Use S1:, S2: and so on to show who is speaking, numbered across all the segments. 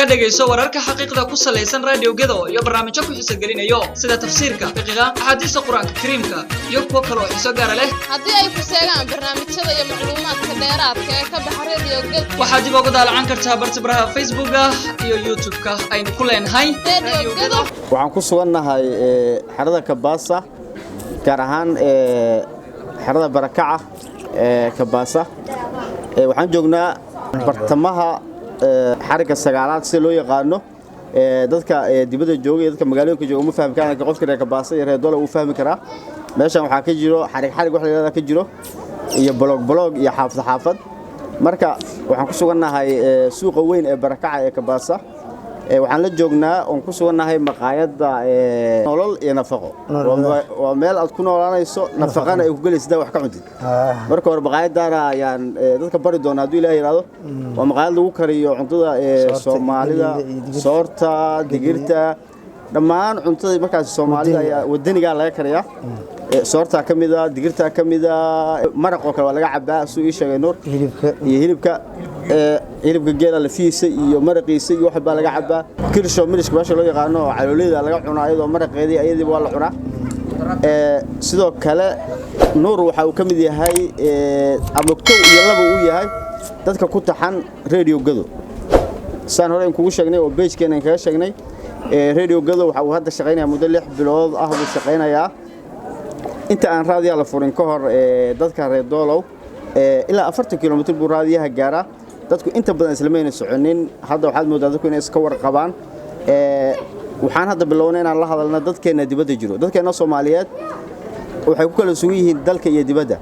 S1: dhageyso wararka xaqiiqda ku saleysan Radio Gado iyo barnaamijyo ku xiiso gelinayo sida tafsiirka, fiqiga, axaadiista Quraanka Kariimka iyo kuwa kale oo xiiso gaar leh.
S2: Haddii ay ku seegaan barnaamijyada iyo macluumaadka dheeraadka ee ka baxa Radio Gado,
S1: waxaad dib ugu daalacaan kartaa barnaamijyada Facebook iyo YouTube-ka aynu ku leenahay
S2: Radio Gado.
S3: Waxaan ku suganahay xarada Kabaasa gaar ahaan xarada Barakaca Kabaasa. Waxaan joognaa bartamaha xariga sagaalaad si loo yaqaano dadka dibadda jooga iyo dadka magaalooyinka jooga ma fahmi karaan qofka reer Kabaasa iyo reer Dolo uu fahmi karaa meeshan waxa ka jiro xarig wax la yiraahdo ka jiro iyo blog iyo xaafad marka waxaan ku suganahay suuqa weyn ee Barakaca ee Kabaasa waxaan la joognaa oo ku suganahay maqaayada nolol iyo nafaqo waa meel aad ku noolaanayso nafaqana ay ku galaysaa wax ka cuntid marka hore maqaayadana ayaan dadka bari doona haduu Ilaahay yiraahdo waa maqaayad lagu kariyo cuntada Soomaalida soorta digirta dhammaan cuntada markaas Soomaalida ayaa wadaniga laga kariyaa soorta kamida digirta kamida maraq oo kale laga cabaa soo ii sheegay Nuur hilibka geela la fiisay iyo maraqiisa iyo wax baa laga cabaa kirsho milishka baasha loo yaqaano caloolida laga cunaa iyadoo maraqeedii ayadii waa la cunaa sidoo kale Nuur waxa uu kamid yahay ama kow iyo laba uu yahay dadka ku taxan Radio Gado saan hore kugu sheegnay oo page-keena kaga sheegnay Radio Gado waxa uu hadda shaqeynayaa muddo 6 bilood ah uu shaqeynayaa inta aan raadiyaha la furin ka hor dadka reer Dolow ilaa 40 kilomitir buu raadiyaha gaaraa dadku inta badan islaameyna soconin hadda waxaad moodaa dadku inay iska warqabaan waxaan hadda bilownay inaan la hadalno dadkeena dibadda jiro dadkeena Soomaaliyeed waxay ku kala sugan yihiin dalka iyo dibadda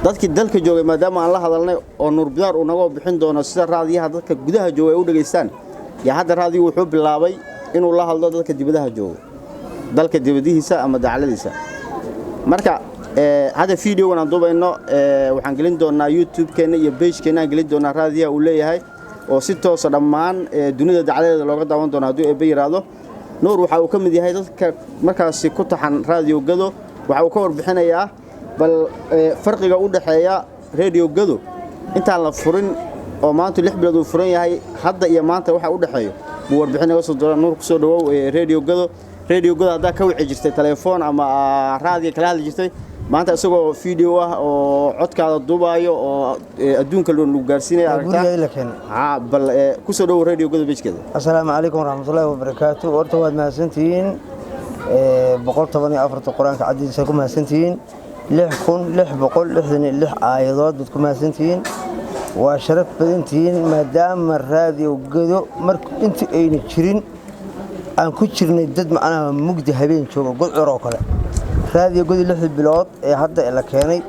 S3: dadkii dalka joogay maadaama aan la hadalnay oo Nuur Bidaar uu naga bixin doono sida raadiyaha dadka gudaha jooga ay u dhageystaan ya hadda raadiyo wuxuu bilaabay inuu la hadlo dadka dibadaha jooga dalka dibadihiisa ama dacaladiisa marka hada video aan duubayno waxaan gelin doonaa YouTube-keena iyo page-keena aan gelin doonaa raadiyaha uu leeyahay oo si toos ah dhammaan dunida dacaladeeda looga daawan doono haduu ay yiraahdo Nuur waxa uu kamid yahay dadka markaas ku taxan Radio Gado waxa uu ka warbixinayaa bal farqiga u dhaxeeya Radio Gado inta la furin oo maanta 6 bilood uu furan yahay hadda iyo maanta waxa u dhaxeeyo buu warbixinayo soo doona Nuur ku soo dhawow Radio Gado hadda ka wixii jirtay telefoon ama raadiyo kala hadli jirtay maanta isagoo video ah oo codkaada duubayo oo adduunka lagu gaarsiinayo aragtaa bal ku soo dhawow Radio Gado page-keeda
S4: assalaamu calaykum waraxmatullaahi wabarakaatuh horta waad mahadsantihiin 114 quraanka cadiisa ku mahadsantihiin 6666 aayadood ku mahadsantihiin waa sharaf badantihiin maadaama Radio Gado markii intii ayna jirin aan ku jirnay dad macnaha mugdi habeen jooga godcur oo kale Radio Gado 6 bilood ee hadda la keenay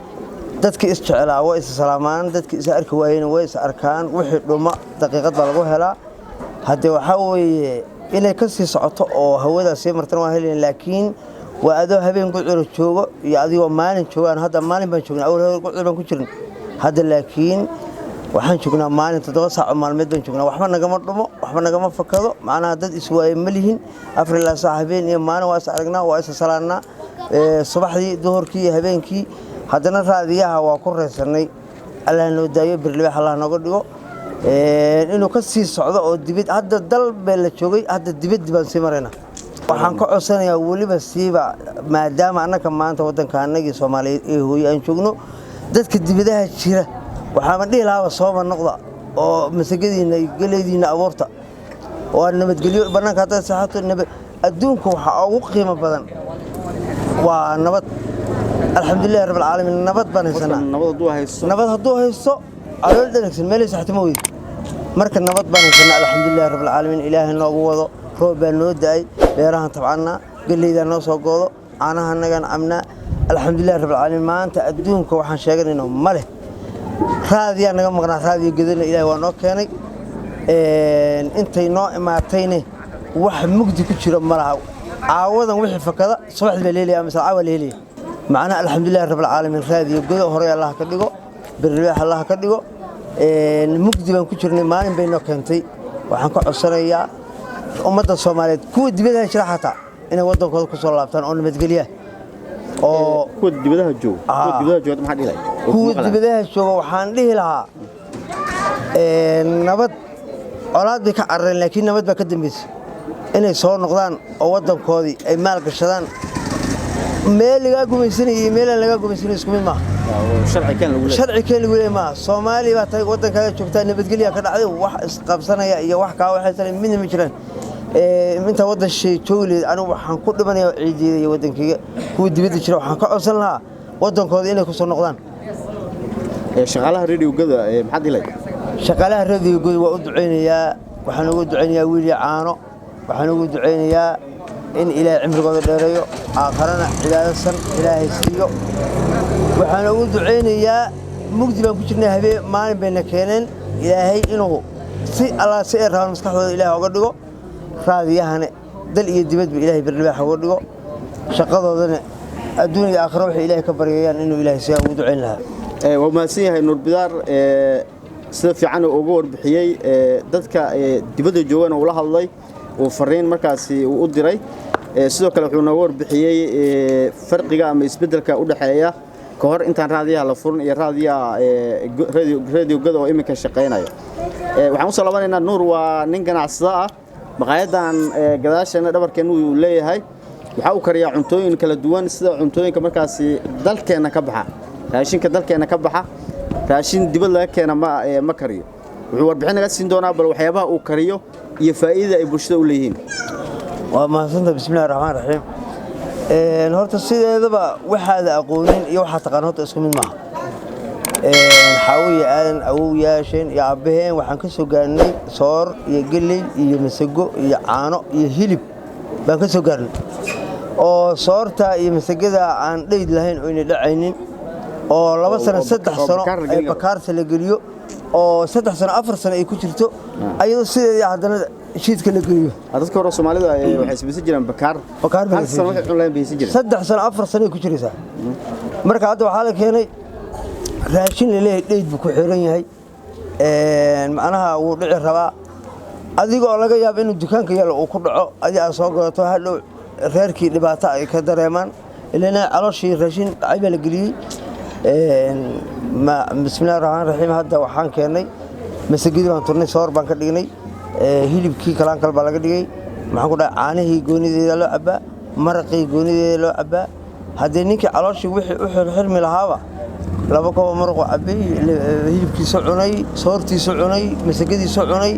S4: dadka isjeclaa way is salaamaan dadka is arki waayeen way is arkaan wixii dhuma daqiiqad baa lagu helaa hadda waxa weeye inay ka sii socoto oo hawada sii martan waa heleen laakiin waa adoo habeen godcur joogo iyo adigoo maalin joogaan hadda maalin baan joognaa awal godcur baan ku jirnay hadda laakiin waxaan joognaa maalin 7 saac maalmeed baan joognaa waxba nagama dhumo waxba nagama fakado macnaha dad iswaay ma lihin afar ilaa saac habeen iyo maalin waa is aragnaa waa is salaanaa subaxdii duhurkii iyo habeenkii haddana raadiyaha waa ku reesanay Allah noo daayo birliba Allah nooga dhigo inuu ka sii socdo oo dibad hadda dal baa la joogay hadda dibad baan sii marayna waxaan ka codsanayaa waliba siiba maadaama annaka maanta wadankaanagii Soomaaliyeed ee hooyo aan joogno dadka dibadaha jira waxaan dhihi lahaa soo noqda oo masagadiina galeediina abuurta oo nabadgelyo banaanka hadda saxato nabad adduunku waxa ugu qiimo badan waa nabad alxamdulillaah rabbil caalamiin nabad baan haysanaa nabad haduu haysto alool dhanagsan meel saxtimo weey marka nabad baan haysanaa alxamdulillaah rabbil caalamiin ilaahay noogu wado roob baa noo daay beerahan tabcana galeeyda noo soo goodo caanaha nagan amna alxamdulillaah rabbil caalamiin maanta adduunka waxaan sheeganaynaa male raadiya naga maqnaa raadiyo Gadana ilaahay waa noo keenay intay noo imaatayne wax mugdi ku jiro malaha caawadan wixii fakada subaxdii baa leeliyay ama saaca leeliyay macna alxamdulillaah rabbil caalamiin Radio Gado hore Allah ka dhigo birriix Allah ka dhigo mugdi baan ku jirnay maalin bay noo keentay waxaan ka codsanayaa ummadda Soomaaliyeed kuwa dibadda jira xataa inay wadankooda ku soo laabtaan oo nabadgelyo oo
S3: kuwa dibadaha jooga maxaa dhilay
S4: kuwa dibadaha jooga waxaan dhihi lahaa nabad colaad bay ka carareen laakiin nabad baa ka dambeysay inay soo noqdaan oo waddankoodii ay maal gashadaan meel laga gumaysanayay meel laga gumaysanay isku mid ma sharci keen lagu leeyahay ma Soomaali baa tay waddankaaga joogtaa nabadgelyo ka dhacday wax isqabsanaya iyo wax ka waxay tahay midna ma jiraan inta waddan shay joogleed anigu waxaan ku dhibanayaa ciideeda iyo waddankayga kuwa dibadda jira waxaan ka codsan lahaa waddankooda inay ku soo noqdaan
S3: shaqaalaha radio gada maxad ilay
S4: shaqaalaha radio gada waa u duceynayaa waxaan ugu duceynayaa wiil caano waxaan ugu duceynayaa in ilaahay cimrigooda dheereeyo aakhirana cibaadasan ilaahay siiyo waxaan ugu duceynayaa mugdi baan ku jirnaa habeen maalin bayna keeneen ilaahay inuu si alla si ay rabaan maskaxdooda ilaahay uga dhigo raadiyahana dal iyo dibadba ilaahay barnaax uga dhigo shaqadoodana adduun iyo aakhiro waxay ilaahay ka baryayaan inuu ilaahay si ugu duceyn lahaa
S3: waa mahadsan yahay Nuur Bidaar sida fiican ugu warbixiyay dadka dibadda joogana uu la hadlay oo fariin markaasi uu u diray sidoo kale wuxuu nooga warbixiyay farqiga ama isbedelka u dhaxeeya ka hor intaan raadiyaha la furin iyo raadiyaha radio gada oo iminka shaqeynaya waxaan u soo laabanaynaa Nuur waa nin ganacsada ah maqaayadan gadaashana dhabarkeenu uu leeyahay waxa uu kariyaa cuntooyin kala duwan sida cuntooyinka markaasi dalkeena ka baxa raashinka dalkeena ka baxa raashin dibadda laga keena ma kariyo wuxuu warbixin naga siin doonaa bal waxyaabaha uu kariyo iyo faa'iidada ay bulshada u leeyihiin
S4: waa mahadsantahay bismillaahir rahmaanir rahiim horta sideedaba waxaad aqoonin iyo waxa taqaan horta isku mid maaha xawiye aadan awowyaasheen iyo aabaheen waxaan ka soo gaarnay soor iyo galey iyo masago iyo caano iyo hilib baan ka soo gaarnay oo soorta iyo masagada aan dheyd lahayn oo inay dhacaynin oo 2 sano 3 sano ay bakaarta la geliyo oo 3 sano 4 sano ay ku jirto ayadoo sideedii haddana shiidka la geliyo
S3: dadka hore Soomaalida waxay isbeysan jireen bakaar hal sano waxay cunlaan beysan jireen 3
S4: sano 4 sano ay ku jiraysaa marka hadda waxa la keenay raashin leeyahay dheyd buu ku xiran yahay macnaha uu dhici rabaa adigoo laga yaabo inuu dukaanka yalo uu ku dhaco adiga soo gadato hadhow reerkii dhibaato ay ka dareemaan ilaa calooshii raashin dhacay la geliyay bismillaahir rahmaanir rahiim hadda waxaan keenay masagidi baan turnay soor baan ka dhignay hilibkii kalaan kal baa laga dhigay maxaan ku dhahay caanihii goonideeda loo cabaa maraqii goonideeda loo cabaa haddii ninkii calooshii wixii u xirmi lahaaba laba koob maraq cabay hilibkiisa cunay soortiisa cunay masagadiisa cunay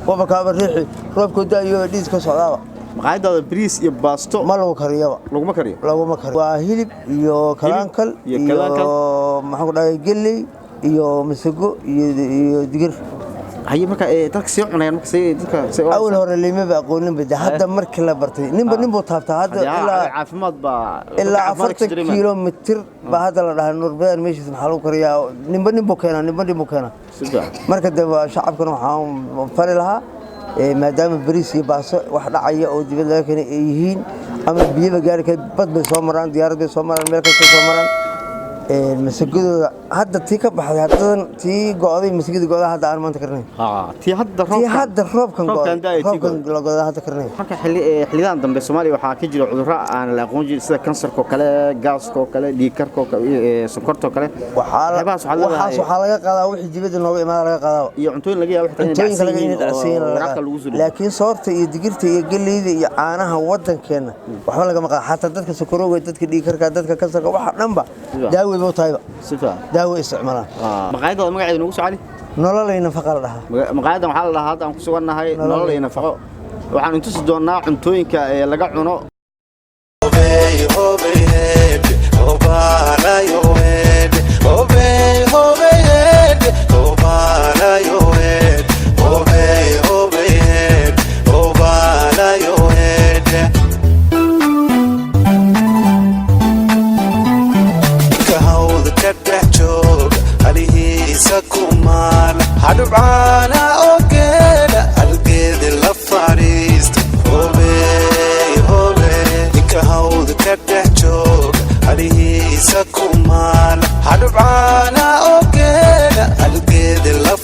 S4: waba kaaba riixi roobkooda iyo dhiiska socdaaba
S3: maqaayadada bariis iyo baasto
S4: ma lagu kariyo laguma kariyo waa hilib iyo kalaankal iyo maxaan ku dhahay galey iyo masago iyo digir
S3: haye marka dadka soo cunayaan marka dadka soo
S4: awal hore leeyma aqoonin bada hadda markii la bartay ninba taabta hadda
S3: caafimaad ba
S4: ilaa 40 kilomitir ba hadda la dhahay Nuur Bidaar meeshiis maxaa lagu kariyaa ninba keena marka daba shacabkana waxaan fari lahaa maadaama bariis iyo baaso wax dhacaya oo dibadda laga keenay ay yihiin ama biyo gaari ka bad bay soo maraan diyaarad bay soo maraan meel kasta soo maraan masagadooda hadda tii ka baxday haddan tii go'day masagada go'da hadda aan maanta karnay
S3: tii hadda roobkan
S4: la go'da hadda karnay
S3: marka xillidan dambe Soomaaliya waxa ka jira cudurro aan la aqoon jirin sida kansarka kale gaaska kale dhiig karka sonkorta kale
S4: waxa laga qaadaa wixii dibadda nooga imaada laga qaadaa
S3: iyo cuntooyin laga yaabo
S4: inay dhacsiin laakiin soorta iyo digirta iyo galeyda iyo caanaha waddankeena waxba laga maqaa xataa dadka sokorowga dadka dhiig karka dadka kansarka waxa dhanba daawo طيب
S3: صفا
S4: داوي استعمالها
S3: مقايدة magaceedu nagu soo cali
S4: nololayna faqa la dhahaa
S3: maqaayada waxa la dhahaa hadda aan ku suganahay nololayna faqo waxaan inta soo doonaa cuntooyinka ee laga cuno
S5: hadubana ogela algeed la fariist hobe ninka hawda ka dhex joog alihiisa kumaan hadubana ogela algeed la